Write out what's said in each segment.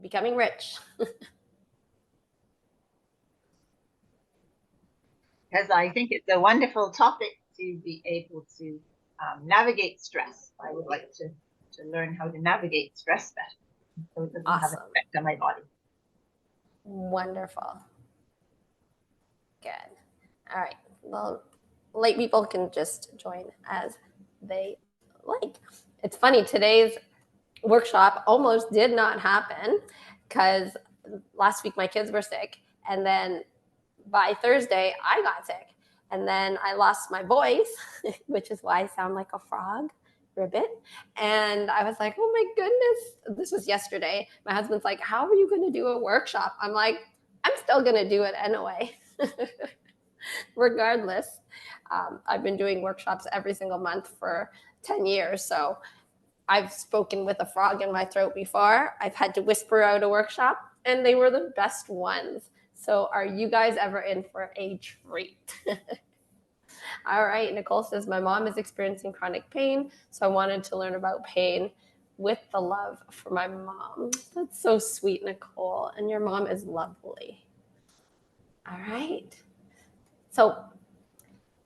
becoming rich. Because I think it's a wonderful topic to be able to navigate stress. I would like to learn how to navigate stress better so it doesn't have an Awesome. effect on my body. Wonderful. Good. All right. Well, late people can just join as they like. It's funny, today's workshop almost did not happen because last week my kids were sick. And then by Thursday, I got sick. And then I lost my voice, which is why I sound like a frog. Ribbit. And I was like, oh my goodness. This was yesterday. My husband's like, how are you going to do a workshop? I'm like, I'm still going to do it anyway. Regardless. I've been doing workshops every single month for 10 years. So I've spoken with a frog in my throat before. I've had to whisper out a workshop, and they were the best ones. So are you guys ever in for a treat? All right, Nicole says, my mom is experiencing chronic pain, so I wanted to learn about pain with the love for my mom. That's so sweet, Nicole, and your mom is lovely. All right. So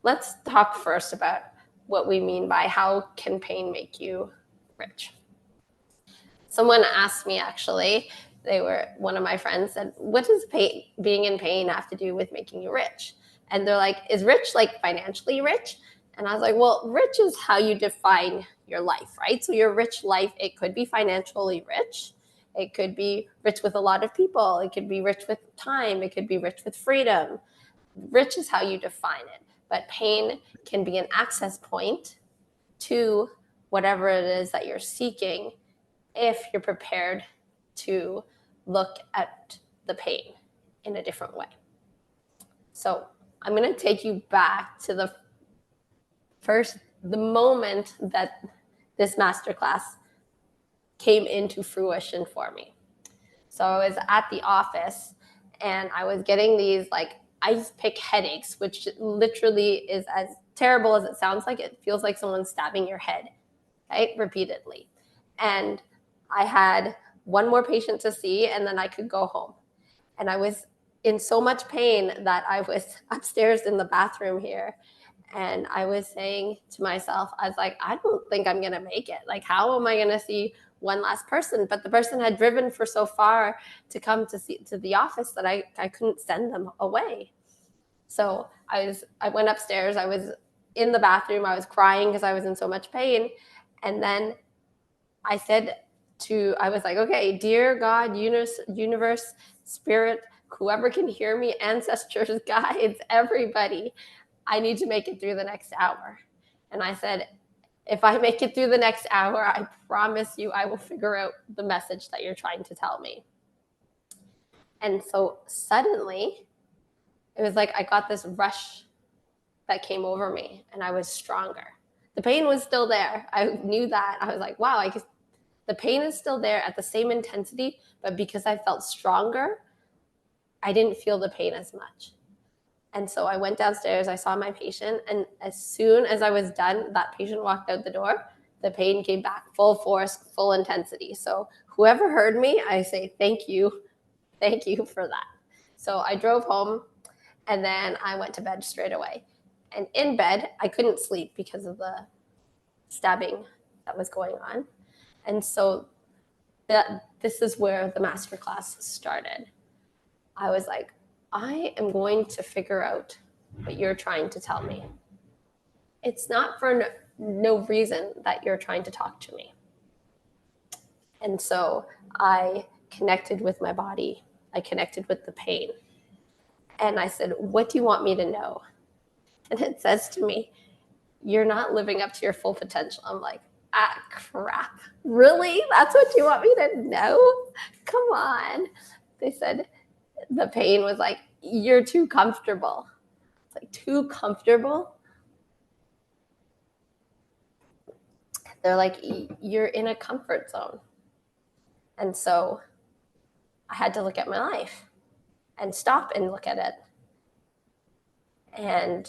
let's talk first about what we mean by how can pain make you rich. Someone asked me, actually, one of my friends said, what does being in pain have to do with making you rich? And they're like, is rich like financially rich? And I was like, well, rich is how you define your life, right? So your rich life, it could be financially rich. It could be rich with a lot of people. It could be rich with time. It could be rich with freedom. Rich is how you define it. But pain can be an access point to whatever it is that you're seeking if you're prepared to look at the pain in a different way. So I'm going to take you back to the moment that this masterclass came into fruition for me. So I was at the office and I was getting these like ice pick headaches, which literally is as terrible as it sounds like. It feels like someone's stabbing your head, right? Repeatedly. And I had one more patient to see and then I could go home. And I was in so much pain that I was upstairs in the bathroom here. And I was saying to myself, I was like, I don't think I'm going to make it. Like, how am I going to see one last person? But the person had driven for so far to come to the office that I couldn't send them away. So I went upstairs. I was in the bathroom. I was crying because I was in so much pain. And then I was like, okay, dear God, universe, spirit, whoever can hear me, ancestors, guides, everybody, I need to make it through the next hour. And I said, if I make it through the next hour, I promise you I will figure out the message that you're trying to tell me. And so suddenly, it was like I got this rush that came over me and I was stronger. The pain was still there. I knew that. I was like, wow, the pain is still there at the same intensity, but because I felt stronger, I didn't feel the pain as much. And so I went downstairs, I saw my patient, and as soon as I was done, that patient walked out the door, the pain came back, full force, full intensity. So whoever heard me, I say thank you for that. So I drove home, and then I went to bed straight away. And in bed, I couldn't sleep because of the stabbing that was going on. And so this is where the masterclass started. I was like, I am going to figure out what you're trying to tell me. It's not for no reason that you're trying to talk to me. And so I connected with my body. I connected with the pain. And I said, what do you want me to know? And it says to me, you're not living up to your full potential. I'm like, ah, crap. Really? That's what you want me to know? Come on. They said, the pain was like, you're too comfortable. It's like, too comfortable? They're like, you're in a comfort zone. And so I had to look at my life and stop and look at it. And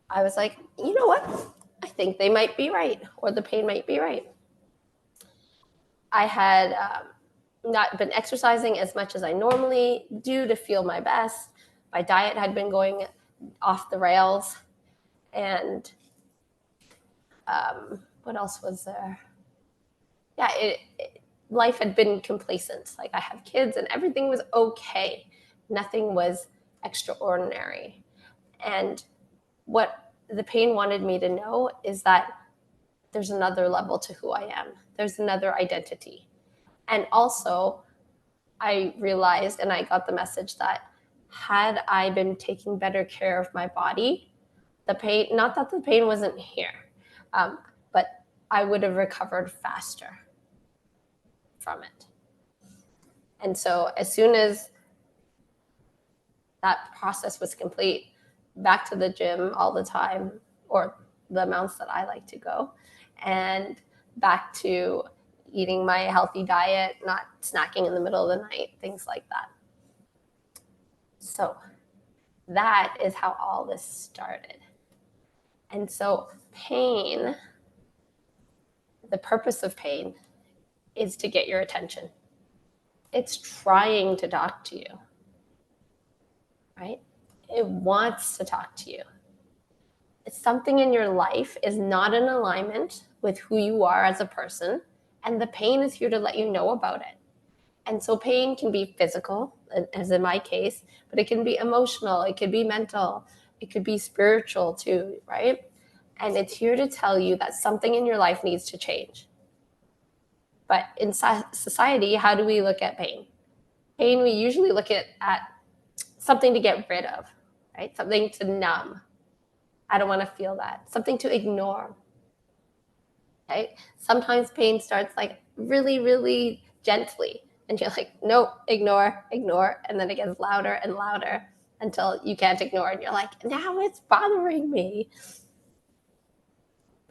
I was like, you know what? I think they might be right, or the pain might be right. I had not been exercising as much as I normally do to feel my best. My diet had been going off the rails. And what else was there? Yeah, life had been complacent. Like I have kids and everything was okay. Nothing was extraordinary. And what the pain wanted me to know is that there's another level to who I am. There's another identity. And also, I realized and I got the message that had I been taking better care of my body, the pain, not that the pain wasn't here, but I would have recovered faster from it. And so as soon as that process was complete, back to the gym all the time, or the amounts that I like to go, and back to eating my healthy diet, not snacking in the middle of the night, things like that. So that is how all this started. And so pain, the purpose of pain is to get your attention. It's trying to talk to you, right? It wants to talk to you. It's something in your life is not in alignment with who you are as a person, and the pain is here to let you know about it. And so pain can be physical, as in my case, but it can be emotional, it could be mental, it could be spiritual too, right? And it's here to tell you that something in your life needs to change. But in society, how do we look at pain? Pain, we usually look at something to get rid of, right? Something to numb. I don't want to feel that. Something to ignore. Okay? Sometimes pain starts like really, really gently. And you're like, nope, ignore, ignore. And then it gets louder and louder until you can't ignore. And you're like, now it's bothering me.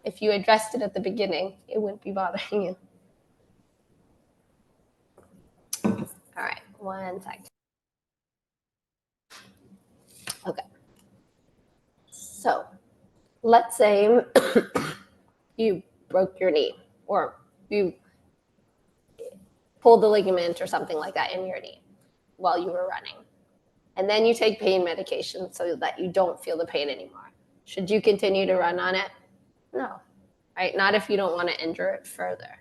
If you addressed it at the beginning, it wouldn't be bothering you. All right, 1 second. Okay. So let's say you broke your knee or you pulled the ligament or something like that in your knee while you were running. And then you take pain medication so that you don't feel the pain anymore. Should you continue to run on it? No, right? Not if you don't want to injure it further.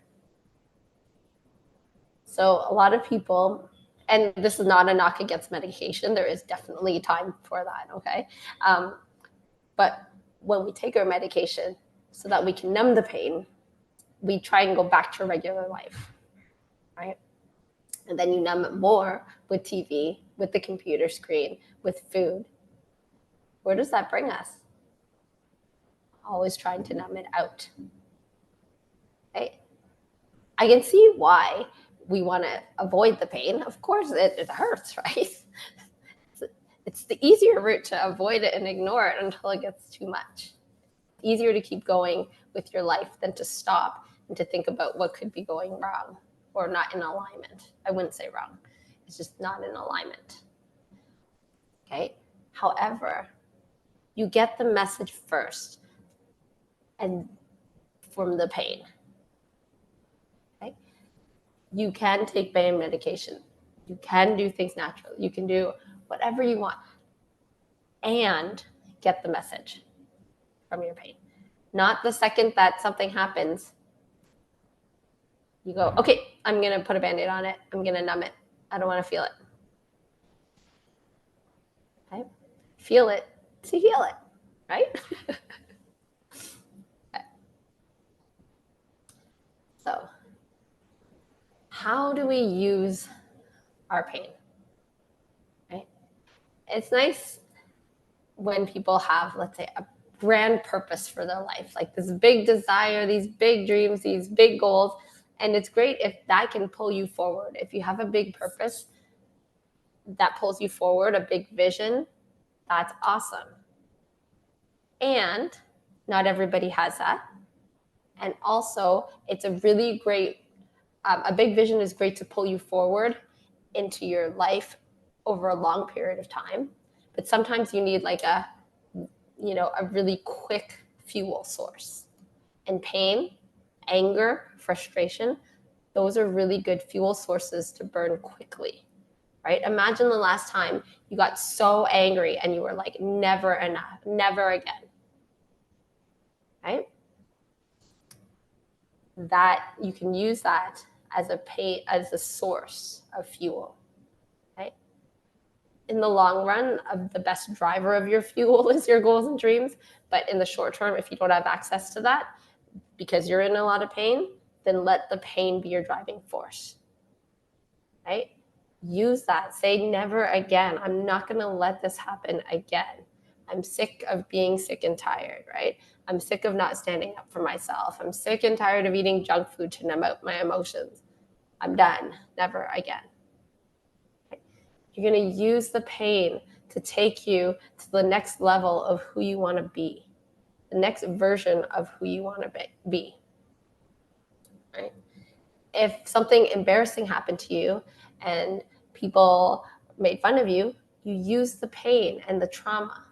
So a lot of people, and this is not a knock against medication, there is definitely time for that, okay? But when we take our medication so that we can numb the pain, we try and go back to regular life, right? And then you numb it more with TV, with the computer screen, with food. Where does that bring us? Always trying to numb it out. Right? I can see why we want to avoid the pain. Of course, it hurts, right? It's the easier route to avoid it and ignore it until it gets too much. Easier to keep going with your life than to stop and to think about what could be going wrong or not in alignment. I wouldn't say wrong. It's just not in alignment. Okay? However, you get the message first and from the pain. Okay? You can take pain medication. You can do things naturally. You can do whatever you want and get the message from your pain. Not the second that something happens, you go, okay, I'm going to put a Band-Aid on it. I'm going to numb it. I don't want to feel it. Okay? Feel it to heal it, right? Okay. So, how do we use our pain? Right? It's nice when people have, let's say, a grand purpose for their life, like this big desire, these big dreams, these big goals. And it's great if that can pull you forward. If you have a big purpose that pulls you forward, a big vision, that's awesome. And not everybody has that. And also, it's a really great, a big vision is great to pull you forward into your life over a long period of time. But sometimes you need like a really quick fuel source. And pain, anger, frustration, those are really good fuel sources to burn quickly, right? Imagine the last time you got so angry and you were like, never enough, never again, right? That you can use that as a source of fuel, right? In the long run, the best driver of your fuel is your goals and dreams. But in the short term, if you don't have access to that because you're in a lot of pain, then let the pain be your driving force, right? Use that. Say never again. I'm not going to let this happen again. I'm sick of being sick and tired, right? I'm sick of not standing up for myself. I'm sick and tired of eating junk food to numb out my emotions. I'm done. Never again. You're going to use the pain to take you to the next level of who you want to be, the next version of who you want to be, right? If something embarrassing happened to you and people made fun of you, you use the pain and the trauma,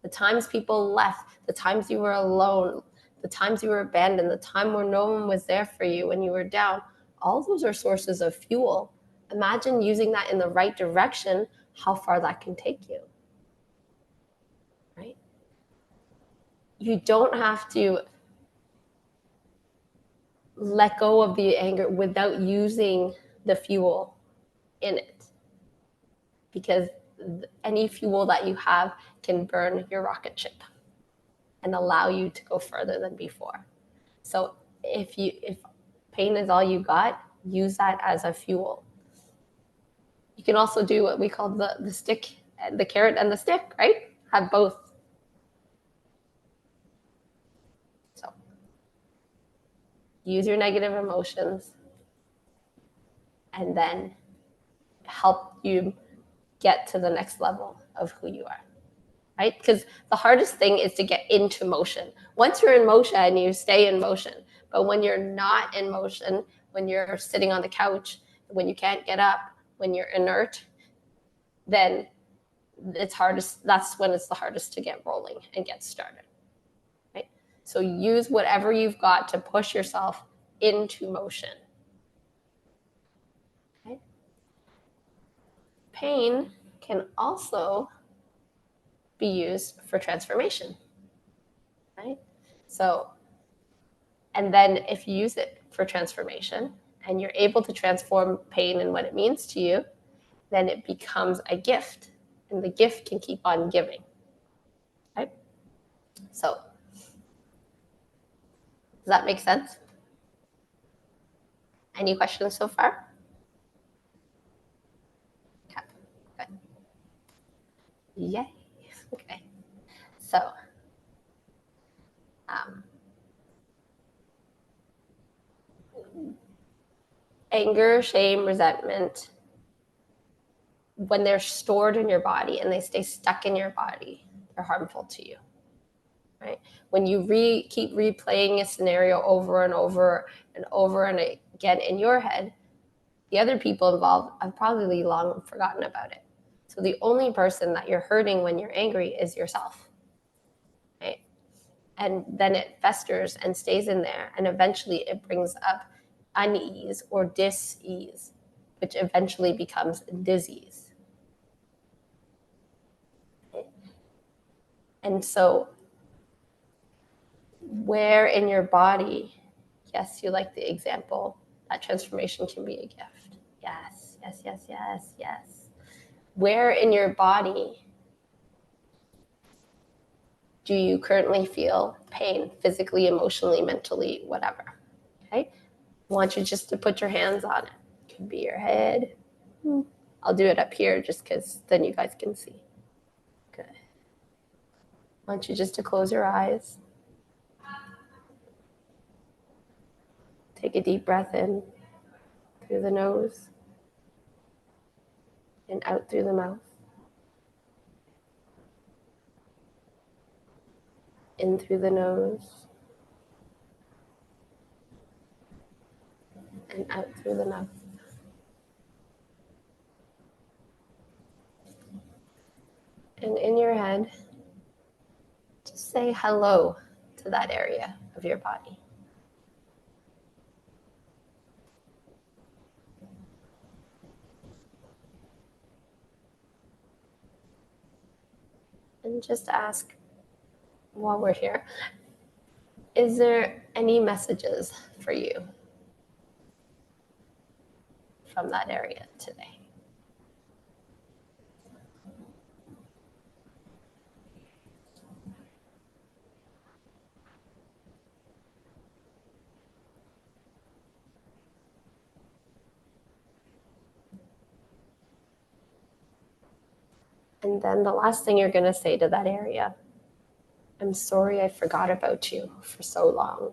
the times people left, the times you were alone, the times you were abandoned, the time where no one was there for you when you were down. All those are sources of fuel. Imagine using that in the right direction, how far that can take you, right? You don't have to let go of the anger without using the fuel in it, because any fuel that you have can burn your rocket ship and allow you to go further than before. So if pain is all you got, use that as a fuel. You can also do what we call the stick, the carrot and the stick, right? Have both. So use your negative emotions and then help you get to the next level of who you are, right? Because the hardest thing is to get into motion. Once you're in motion, you stay in motion. But when you're not in motion, when you're sitting on the couch, when you can't get up, when you're inert, then it's hardest. That's when it's the hardest to get rolling and get started, right? So use whatever you've got to push yourself into motion. Okay? Pain can also be used for transformation, right? So, and then if you use it for transformation and you're able to transform pain and what it means to you, then it becomes a gift, and the gift can keep on giving, right? So, does that make sense? Any questions so far? Okay, good. Yay. Okay. So, anger, shame, resentment, when they're stored in your body and they stay stuck in your body, they're harmful to you, right? When you keep replaying a scenario over and over and over and again in your head, the other people involved have probably long forgotten about it. So the only person that you're hurting when you're angry is yourself, right? And then it festers and stays in there, and eventually it brings up unease or dis-ease, which eventually becomes disease. And so where in your body, yes, you like the example, that transformation can be a gift. Yes, yes, yes, yes, yes. Where in your body do you currently feel pain, physically, emotionally, mentally, whatever? Okay. I want you just to put your hands on it. It could be your head. I'll do it up here just because then you guys can see. Good. I want you just to close your eyes. Take a deep breath in through the nose and out through the mouth. In through the nose and out through the mouth. And in your head, just say hello to that area of your body. And just ask while we're here, is there any messages for you from that area today? And then the last thing you're going to say to that area, I'm sorry I forgot about you for so long.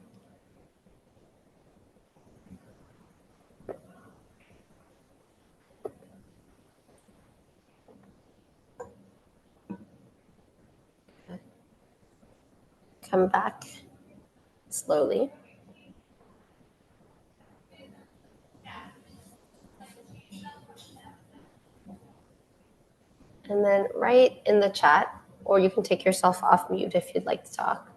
Come back slowly. And then write in the chat, or you can take yourself off mute if you'd like to talk.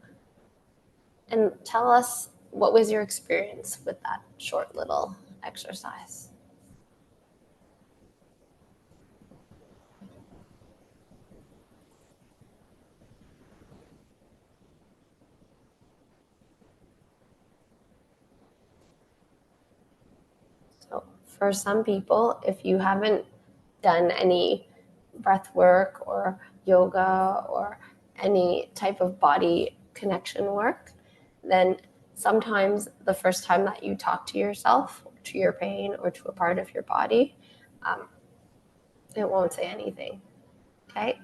And tell us, what was your experience with that short little exercise? So for some people, if you haven't done any breath work or yoga or any type of body connection work, then sometimes the first time that you talk to yourself, to your pain, or to a part of your body, it won't say anything. Okay?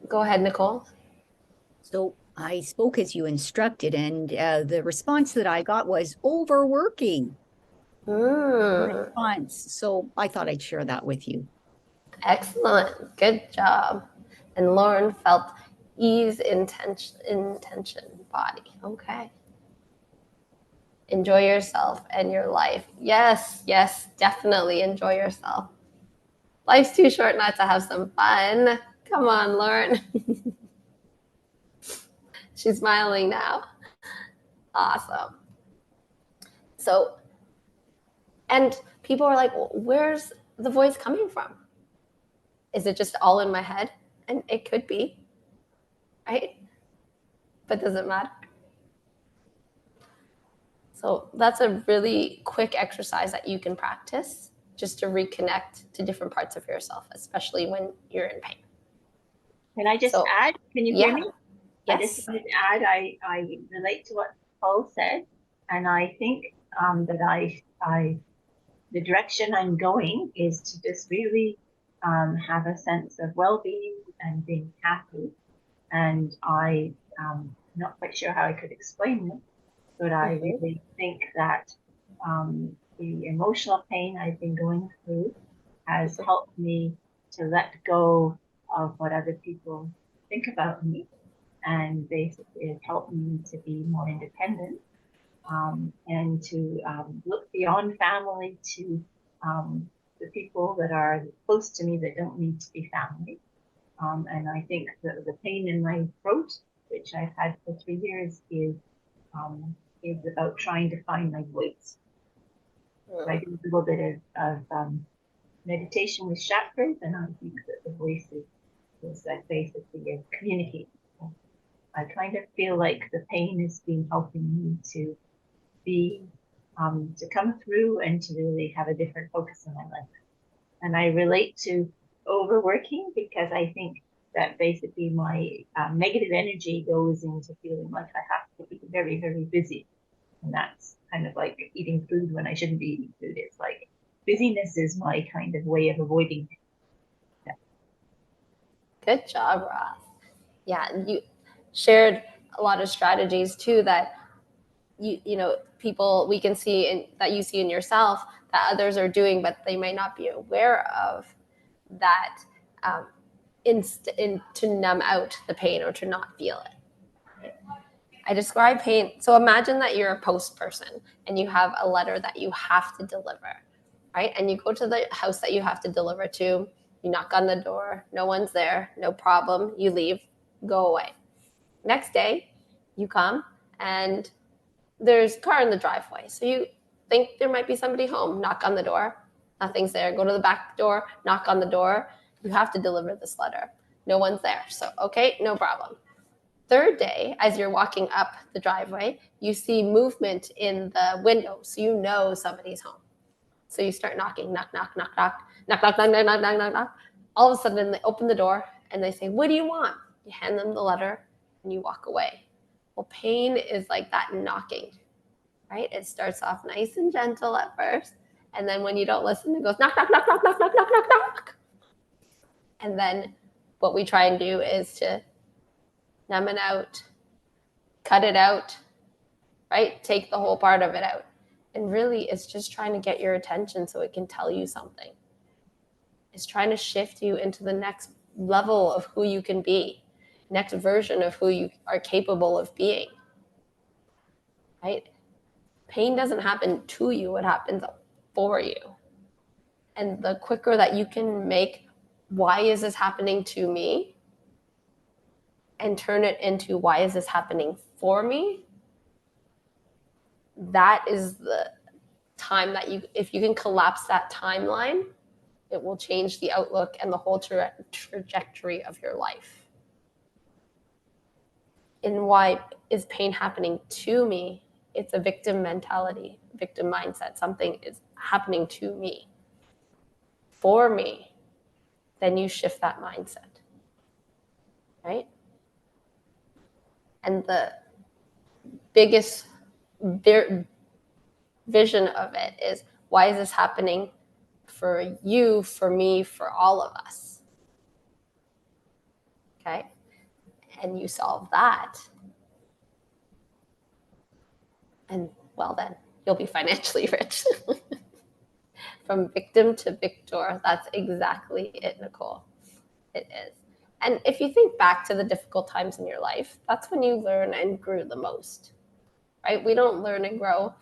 Go ahead, Nicole. So I spoke as you instructed, and the response that I got was overworking. Response. So I thought I'd share that with you. Excellent. Good job. And Lauren felt ease, intention, body. Okay. Enjoy yourself and your life. Yes, definitely enjoy yourself. Life's too short not to have some fun. Come on, Lauren. She's smiling now. Awesome. So, and people are like, well, where's the voice coming from? Is it just all in my head? And it could be, right? But does it matter? So that's a really quick exercise that you can practice just to reconnect to different parts of yourself, especially when you're in pain. Can I just add? Can you hear me? Yes. I just wanted to add, I relate to what Paul said, and I think that the direction I'm going is to just really have a sense of well-being and being happy. And I'm not quite sure how I could explain it, but I really think that the emotional pain I've been going through has helped me to let go of what other people think about me, and basically it helped me to be more independent, and to look beyond family to the people that are close to me that don't need to be family. And I think the pain in my throat, which I've had for 3 years, is about trying to find my voice. So I do a little bit of meditation with chakras, and I think that the voice is basically a communicator. So I kind of feel like the pain has been helping me to be to come through and to really have a different focus in my life. And I relate to overworking because I think that basically my negative energy goes into feeling like I have to be very, very busy. And that's kind of like eating food when I shouldn't be eating food. It's like busyness is my kind of way of avoiding it. Yeah. Good job, Ross. Yeah, you shared a lot of strategies too that you know people we can see that you see in yourself that others are doing, but they might not be aware of that to numb out the pain or to not feel it. I describe pain. So imagine that you're a post person and you have a letter that you have to deliver, right? And you go to the house that you have to deliver to, you knock on the door, no one's there, no problem, you leave, go away. Next day, you come and there's a car in the driveway. So you think there might be somebody home, knock on the door, nothing's there, go to the back door, knock on the door, you have to deliver this letter. No one's there. So, okay, no problem. Third day, as you're walking up the driveway, you see movement in the window. So you know somebody's home. So you start knocking, knock, knock, knock, knock, knock, knock, knock, knock, knock, knock, knock, knock. All of a sudden, they open the door and they say, "What do you want?" You hand them the letter and you walk away. Well, pain is like that knocking, right? It starts off nice and gentle at first. And then when you don't listen, it goes knock, knock, knock, knock, knock, knock, knock, knock, knock. And then what we try and do is to numb it out, cut it out, right? Take the whole part of it out. And really, it's just trying to get your attention so it can tell you something. It's trying to shift you into the next level of who you can be, next version of who you are capable of being, right? Pain doesn't happen to you, it happens for you. And the quicker that you can make, why is this happening to me? And turn it into, why is this happening for me? That is the time that you, if you can collapse that timeline, it will change the outlook and the whole trajectory of your life. And why is pain happening to me? It's a victim mentality, victim mindset. Something is happening to me, for me. Then you shift that mindset, right? And the biggest vision of it is, why is this happening for you, for me, for all of us? Okay? And you solve that. And well, then you'll be financially rich. From victim to victor. That's exactly it, Nicole. It is. And if you think back to the difficult times in your life, that's when you learn and grew the most, right? We don't learn and grow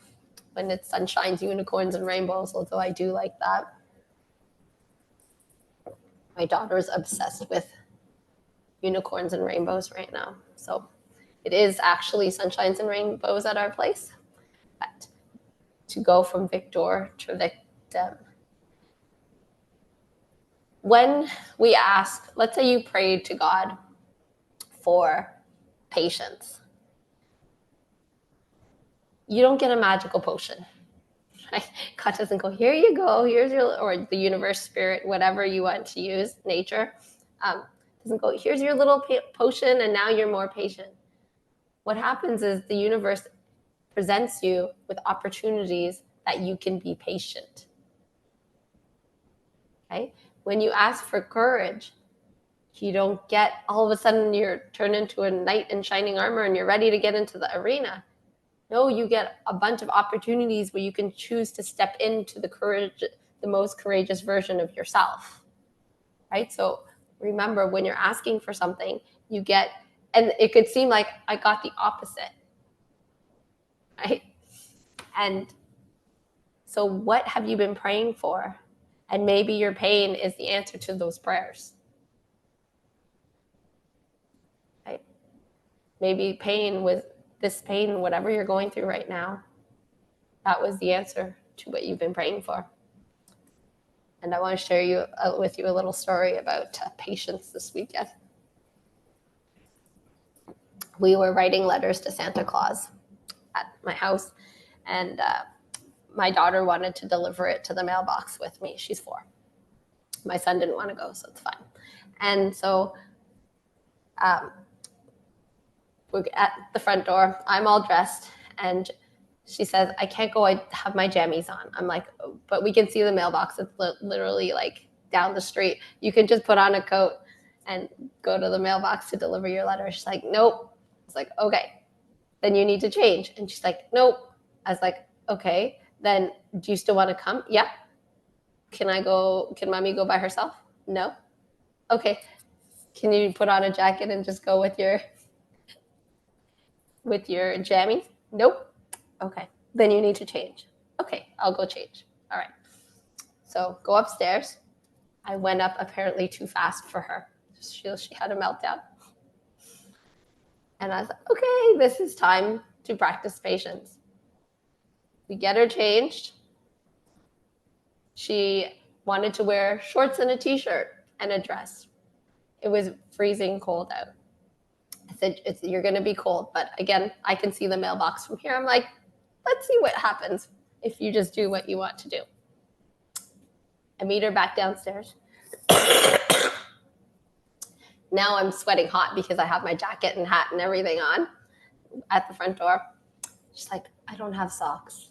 when it's sunshines, unicorns, and rainbows, although I do like that. My daughter's obsessed with unicorns and rainbows right now. So it is actually sunshines and rainbows at our place. But to go from victor to victim. When we ask, let's say you prayed to God for patience, you don't get a magical potion. Right? God doesn't go, here you go, here's your, or the universe, spirit, whatever you want to use, nature, doesn't go, here's your little potion and now you're more patient. What happens is the universe presents you with opportunities that you can be patient. Okay? When you ask for courage, you don't get all of a sudden you're turned into a knight in shining armor and you're ready to get into the arena. No, you get a bunch of opportunities where you can choose to step into the most courageous version of yourself, right? So remember, when you're asking for something, you get, and it could seem like I got the opposite, right? And so what have you been praying for? And maybe your pain is the answer to those prayers, right? Maybe this pain, whatever you're going through right now, that was the answer to what you've been praying for. And I want to share with you a little story about patience this weekend. We were writing letters to Santa Claus at my house, and my daughter wanted to deliver it to the mailbox with me. She's 4. My son didn't want to go, so it's fine. And so we're at the front door. I'm all dressed, and she says, I can't go. I have my jammies on. I'm like, oh, but we can see the mailbox. It's literally like down the street. You can just put on a coat and go to the mailbox to deliver your letter. She's like, nope. It's like, okay, then you need to change. And she's like, nope. I was like, okay, then do you still want to come? Yeah. Can mommy go by herself? No. Okay. Can you put on a jacket and just go with your jammies? Nope. Okay, then you need to change. Okay, I'll go change. All right. So go upstairs. I went up apparently too fast for her. She had a meltdown. And I was like, okay, this is time to practice patience. We get her changed. She wanted to wear shorts and a t-shirt and a dress. It was freezing cold out. I said, you're going to be cold. But again, I can see the mailbox from here. I'm like, let's see what happens if you just do what you want to do. I meet her back downstairs. Now I'm sweating hot because I have my jacket and hat and everything on at the front door. She's like, I don't have socks.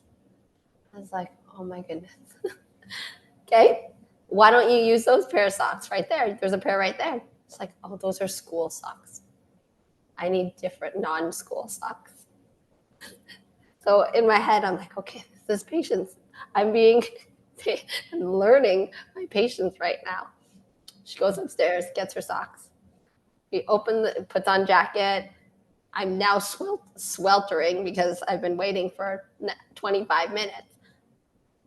I was like, oh my goodness. Okay, why don't you use those pair of socks right there? There's a pair right there. It's like, oh, those are school socks. I need different non-school socks. So in my head, I'm like, okay, this is patience. I'm learning my patience right now. She goes upstairs, gets her socks. We puts on jacket. I'm now sweltering because I've been waiting for 25 minutes.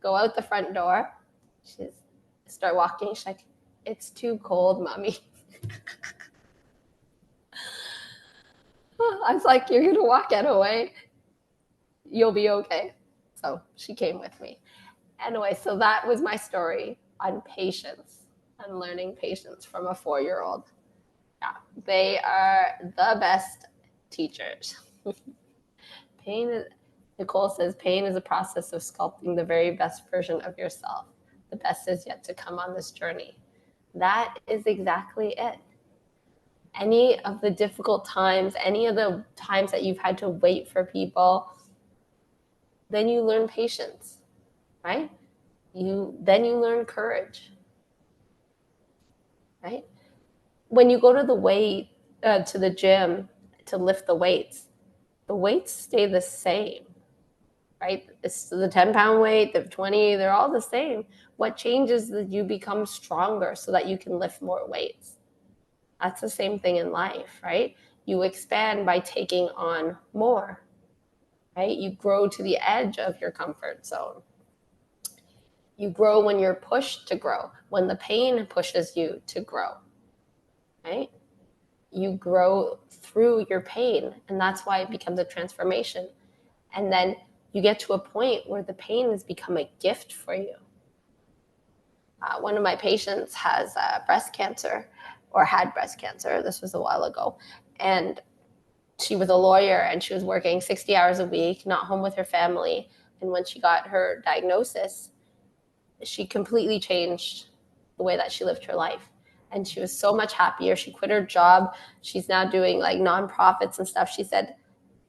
Go out the front door. Start walking. She's like, it's too cold, Mommy. I was like, you're going to walk out away. You'll be okay. So she came with me. Anyway, so that was my story on patience and learning patience from a 4-year-old. Yeah, they are the best teachers. Nicole says, pain is a process of sculpting the very best version of yourself. The best is yet to come on this journey. That is exactly it. Any of the difficult times, any of the times that you've had to wait for people, then you learn patience, right? Then you learn courage, right? When you go to the gym to lift the weights stay the same, right? It's the 10-pound weight, the 20, they're all the same. What changes is that you become stronger so that you can lift more weights. That's the same thing in life, right? You expand by taking on more, right? You grow to the edge of your comfort zone. You grow when you're pushed to grow, when the pain pushes you to grow, right? You grow through your pain, and that's why it becomes a transformation. And then you get to a point where the pain has become a gift for you. One of my patients has breast cancer, or had breast cancer. This was a while ago. And she was a lawyer, and she was working 60 hours a week, not home with her family. And when she got her diagnosis, she completely changed the way that she lived her life. And she was so much happier. She quit her job. She's now doing like nonprofits and stuff. She said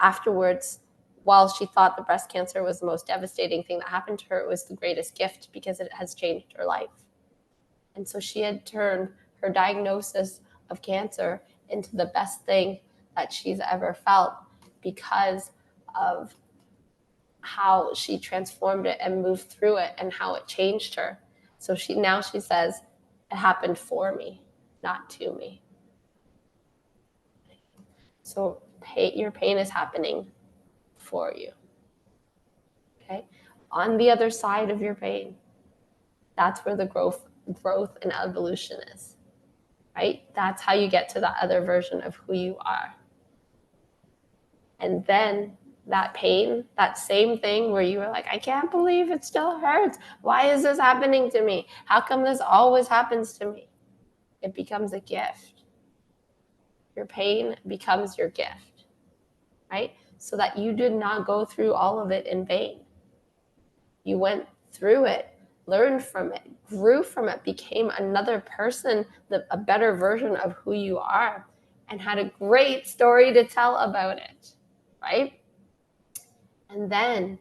afterwards, while she thought the breast cancer was the most devastating thing that happened to her, it was the greatest gift because it has changed her life. And so she had turned her diagnosis of cancer into the best thing that she's ever felt because of how she transformed it and moved through it and how it changed her. So she says, it happened for me, not to me. So your pain is happening for you. Okay? On the other side of your pain, that's where the growth and evolution is. Right? That's how you get to that other version of who you are. And then that pain, that same thing where you were like, I can't believe it still hurts. Why is this happening to me? How come this always happens to me? It becomes a gift. Your pain becomes your gift, right? So that you did not go through all of it in vain. You went through it, learned from it, grew from it, became another person, a better version of who you are, and had a great story to tell about it, right? And then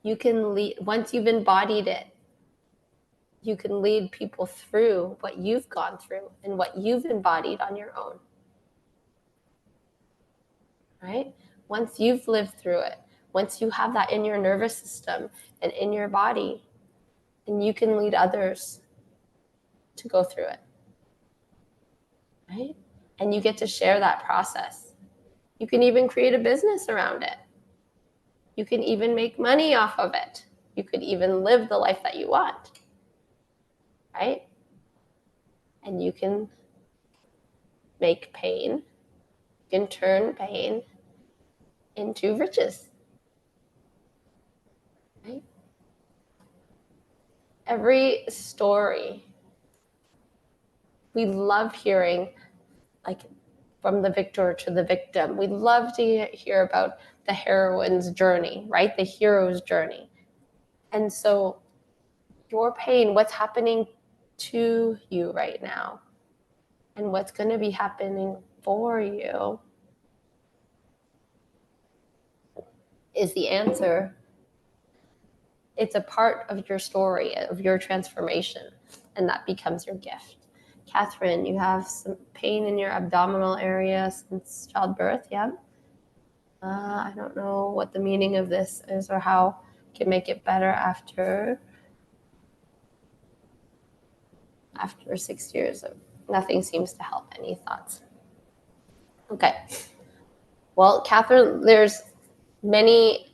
you can lead, once you've embodied it, you can lead people through what you've gone through and what you've embodied on your own, right? Once you've lived through it, once you have that in your nervous system and in your body, and you can lead others to go through it, right? And you get to share that process. You can even create a business around it. You can even make money off of it. You could even live the life that you want, right? And you can make pain, you can turn pain into riches, right? Every story we love hearing, like, from the victor to the victim. We love to hear about the heroine's journey, right? The hero's journey. And so your pain, what's happening to you right now, and what's going to be happening for you is the answer. It's a part of your story, of your transformation, and that becomes your gift. Catherine, you have some pain in your abdominal area since childbirth, yeah? I don't know what the meaning of this is or how I can make it better after 6 years. Nothing seems to help. Any thoughts? Okay. Well, Catherine, there's many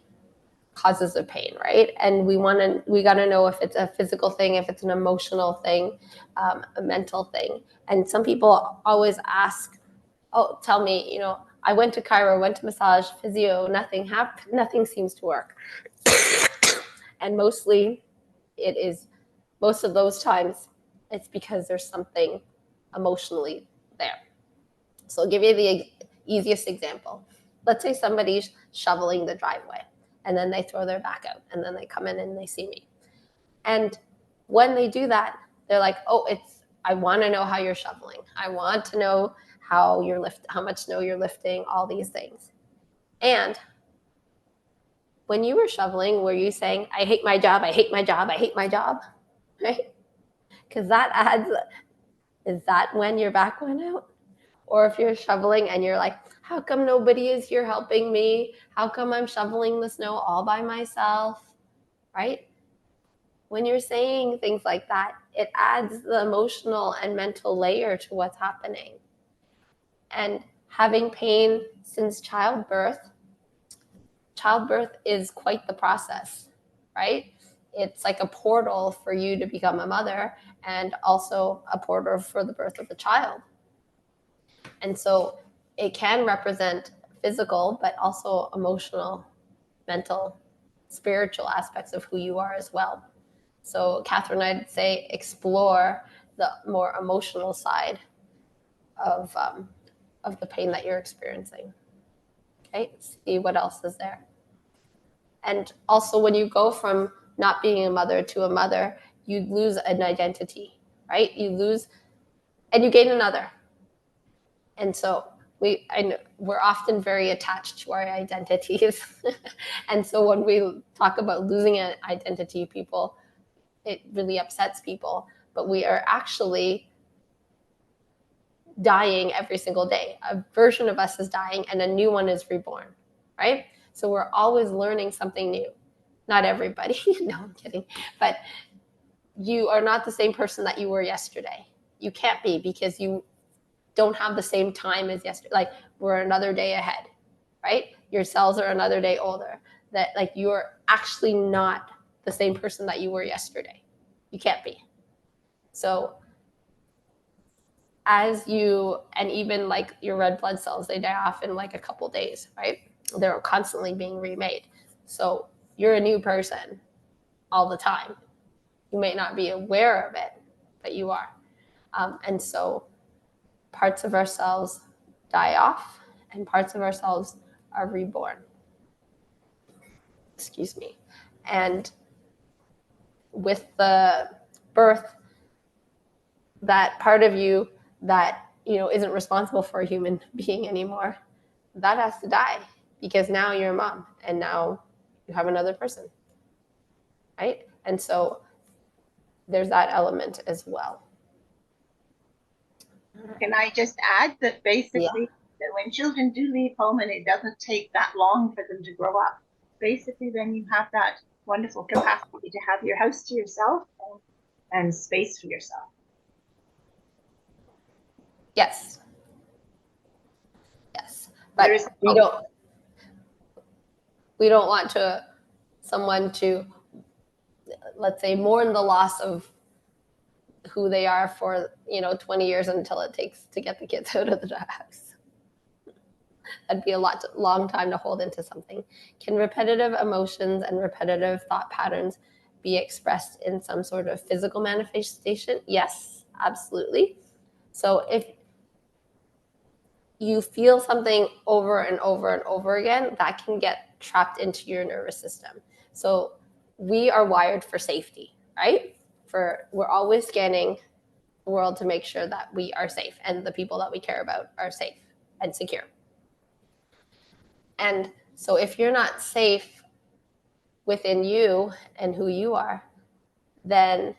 causes of pain, right? And we got to know if it's a physical thing, if it's an emotional thing, a mental thing. And some people always ask, oh, tell me, I went to chiro, went to massage, physio, nothing happened, nothing seems to work. And most of those times, it's because there's something emotionally there. So I'll give you the easiest example. Let's say somebody's shoveling the driveway, and then they throw their back out, and then they come in and they see me. And when they do that, they're like, oh, I want to know how you're shoveling. I want to know how much snow you're lifting, all these things. And when you were shoveling, were you saying, I hate my job, I hate my job, I hate my job, right? Because is that when your back went out? Or if you're shoveling and you're like, how come nobody is here helping me? How come I'm shoveling the snow all by myself, right? When you're saying things like that, it adds the emotional and mental layer to what's happening. And having pain since childbirth is quite the process, right? It's like a portal for you to become a mother, and also a portal for the birth of a child. And so it can represent physical, but also emotional, mental, spiritual aspects of who you are as well. So Catherine, I'd say explore the more emotional side of the pain that you're experiencing. Okay, see what else is there. And also, when you go from not being a mother to a mother, you lose an identity, right? You lose, and you gain another. And so we're often very attached to our identities. And so when we talk about losing an identity, it really upsets people. But we are actually dying every single day. A version of us is dying and a new one is reborn, right? So we're always learning something new. Not everybody, no, I'm kidding. But you are not the same person that you were yesterday. You can't be, because you don't have the same time as yesterday. Like, we're another day ahead, right? Your cells are another day older. That, like, you're actually not the same person that you were yesterday. You can't be. So and even like your red blood cells, they die off in like a couple days, right? They're constantly being remade. So you're a new person all the time. You may not be aware of it, but you are. And so parts of ourselves die off and parts of ourselves are reborn. Excuse me. And with the birth, that part of you that isn't responsible for a human being anymore, that has to die, because now you're a mom and now you have another person, right? And so there's that element as well. Can I just add that basically that when children do leave home and it doesn't take that long for them to grow up, basically then you have that wonderful capacity to have your house to yourself and space for yourself. Yes. But we don't want someone to, let's say, mourn the loss of who they are for 20 years until it takes to get the kids out of the house. That'd be a long time to hold into something. Can repetitive emotions and repetitive thought patterns be expressed in some sort of physical manifestation? Yes, absolutely. So if you feel something over and over and over again, that can get trapped into your nervous system. So we are wired for safety, right? We're always scanning the world to make sure that we are safe and the people that we care about are safe and secure. And so if you're not safe within you and who you are, then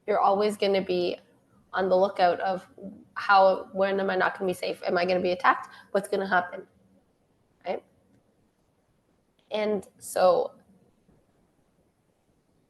you're always going to be on the lookout of when am I not going to be safe? Am I going to be attacked? What's going to happen? Right? And so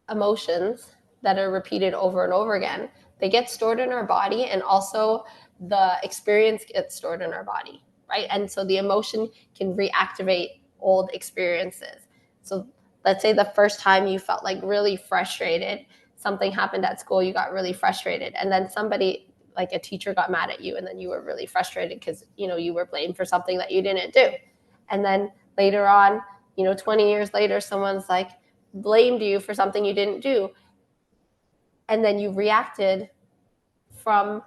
emotions that are repeated over and over again, they get stored in our body, and also the experience gets stored in our body, right? And so the emotion can reactivate old experiences. So let's say the first time you felt like really frustrated, something happened at school, you got really frustrated, and then somebody, like a teacher, got mad at you, and then you were really frustrated because you were blamed for something that you didn't do. And then later on, 20 years later, someone's like blamed you for something you didn't do, and then you reacted from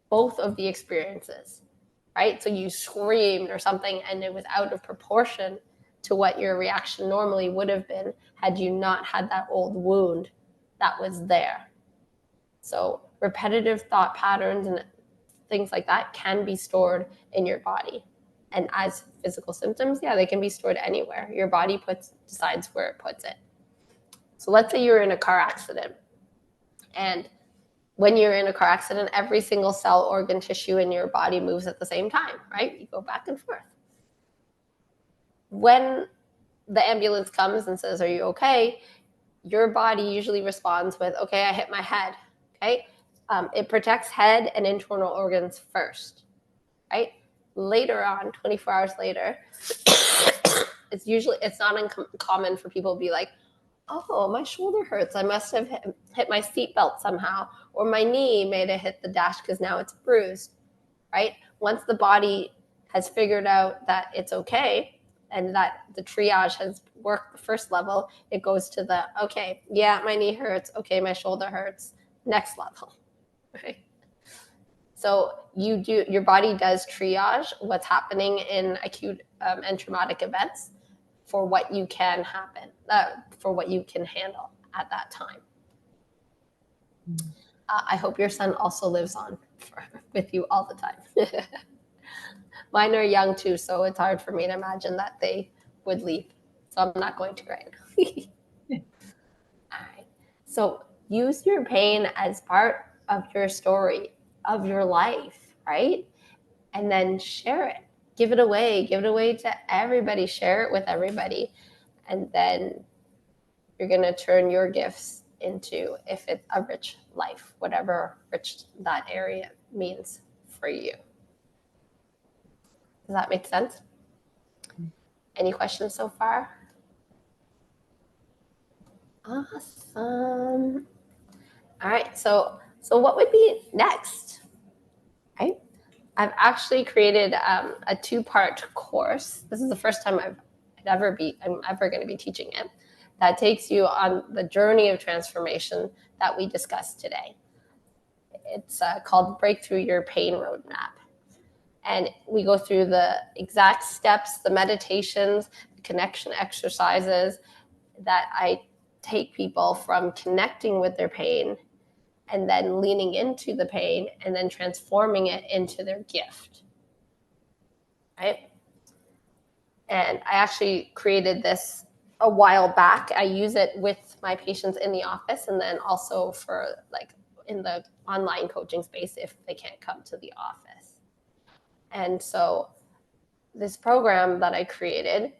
both of the experiences, right? So you screamed or something, and it was out of proportion to what your reaction normally would have been had you not had that old wound that was there. So repetitive thought patterns and things like that can be stored in your body. And as physical symptoms, yeah, they can be stored anywhere. Your body decides where it puts it. So let's say you're in a car accident. And when you're in a car accident, every single cell, organ, tissue in your body moves at the same time, right? You go back and forth. When the ambulance comes and says, "Are you okay?" your body usually responds with, "Okay, I hit my head." Okay, it protects head and internal organs first, right? Later on, 24 hours later, it's not uncommon for people to be like, "Oh, my shoulder hurts. I must have hit my seatbelt somehow, or my knee may have hit the dash because now it's bruised," right? Once the body has figured out that it's okay and that the triage has worked the first level, it goes to the, okay, yeah, my knee hurts. Okay, my shoulder hurts. Next level, right? So your body does triage what's happening in acute and traumatic events for what you can for what you can handle at that time. I hope your son also lives on with you all the time. Mine are young too, so it's hard for me to imagine that they would leave. So I'm not going to right now. All right. So use your pain as part of your story, of your life, right? And then share it. Give it away. Give it away to everybody. Share it with everybody. And then you're going to turn your gifts into, if it's a rich life, whatever rich that area means for you. Does that make sense? Any questions so far? Awesome. All right. So what would be next? Right? I've actually created a 2-part course. This is the first time I'm ever going to be teaching it. That takes you on the journey of transformation that we discussed today. It's called Breakthrough Your Pain Roadmap. And we go through the exact steps, the meditations, the connection exercises that I take people from connecting with their pain and then leaning into the pain and then transforming it into their gift, right? And I actually created this a while back. I use it with my patients in the office and then also for like in the online coaching space if they can't come to the office. And so this program that I created,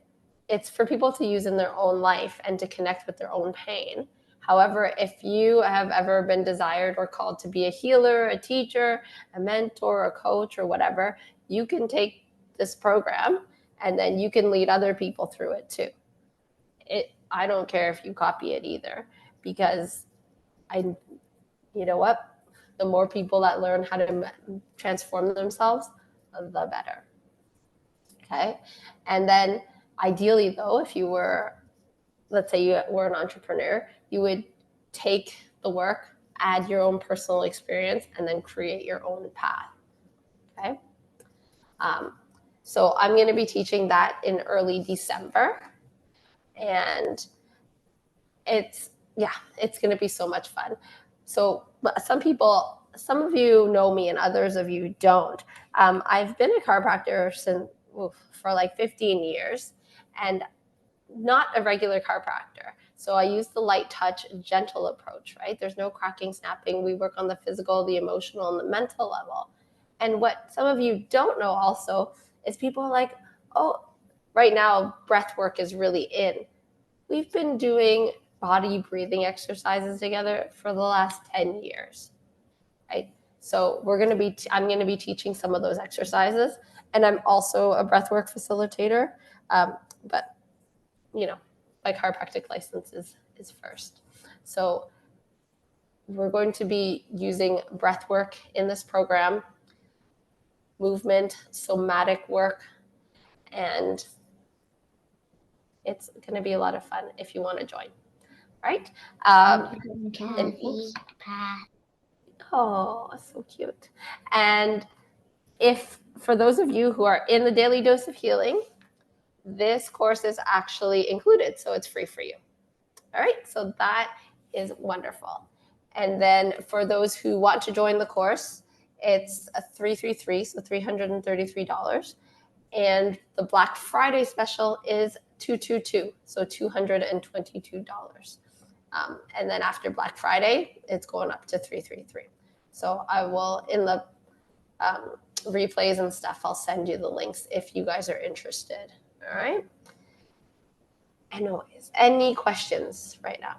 it's for people to use in their own life and to connect with their own pain. However, if you have ever been desired or called to be a healer, a teacher, a mentor, a coach, or whatever, you can take this program and then you can lead other people through it too. I don't care if you copy it either, because you know what? The more people that learn how to transform themselves, the better. Okay. And then ideally though, if you were, let's say you were an entrepreneur, you would take the work add your own personal experience, and then create your own path. Okay. So I'm going to be teaching that in early December, and it's going to be so much fun. So some of you know me and others of you don't. I've been a chiropractor for like 15 years, and not a regular chiropractor. So I use the light touch, gentle approach, right? There's no cracking, snapping. We work on the physical, the emotional, and the mental level. And what some of you don't know also is people are like, oh, right now breath work is really in. We've been doing body breathing exercises together for the last 10 years, right? So I'm going to be teaching some of those exercises, and I'm also a breathwork facilitator. But my chiropractic license is first. So we're going to be using breath work in this program, movement, somatic work, and it's going to be a lot of fun if you want to join, right? Oh, so cute. And if for those of you who are in the Daily Dose of Healing, this course is actually included, so it's free for you. All right, so that is wonderful. And then for those who want to join the course, it's a $333, so $333. And the Black Friday special is $222, so $222. And then after Black Friday, it's going up to $333. So I will, in the replays and stuff, I'll send you the links if you guys are interested. All right. Anyways, any questions right now?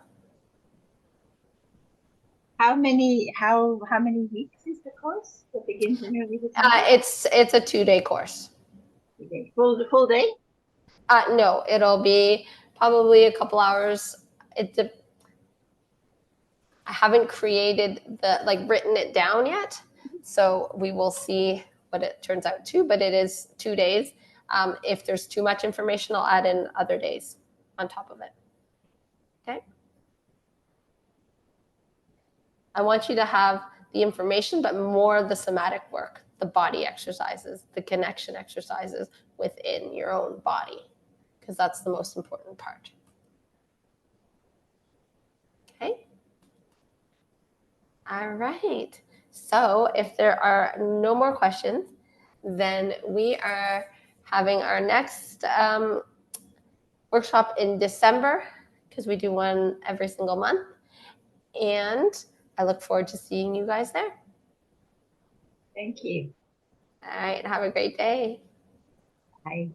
How many weeks is the course? That begins in early December? It's a 2-day course. Full day? No, it'll be probably a couple hours. I haven't created written it down yet, so we will see what it turns out to. But it is 2 days. If there's too much information, I'll add in other days on top of it. Okay. I want you to have the information, but more the somatic work, the body exercises, the connection exercises within your own body, because that's the most important part. Okay. All right. So if there are no more questions, then we are having our next workshop in December, because we do one every single month. And I look forward to seeing you guys there. Thank you. All right. Have a great day. Bye.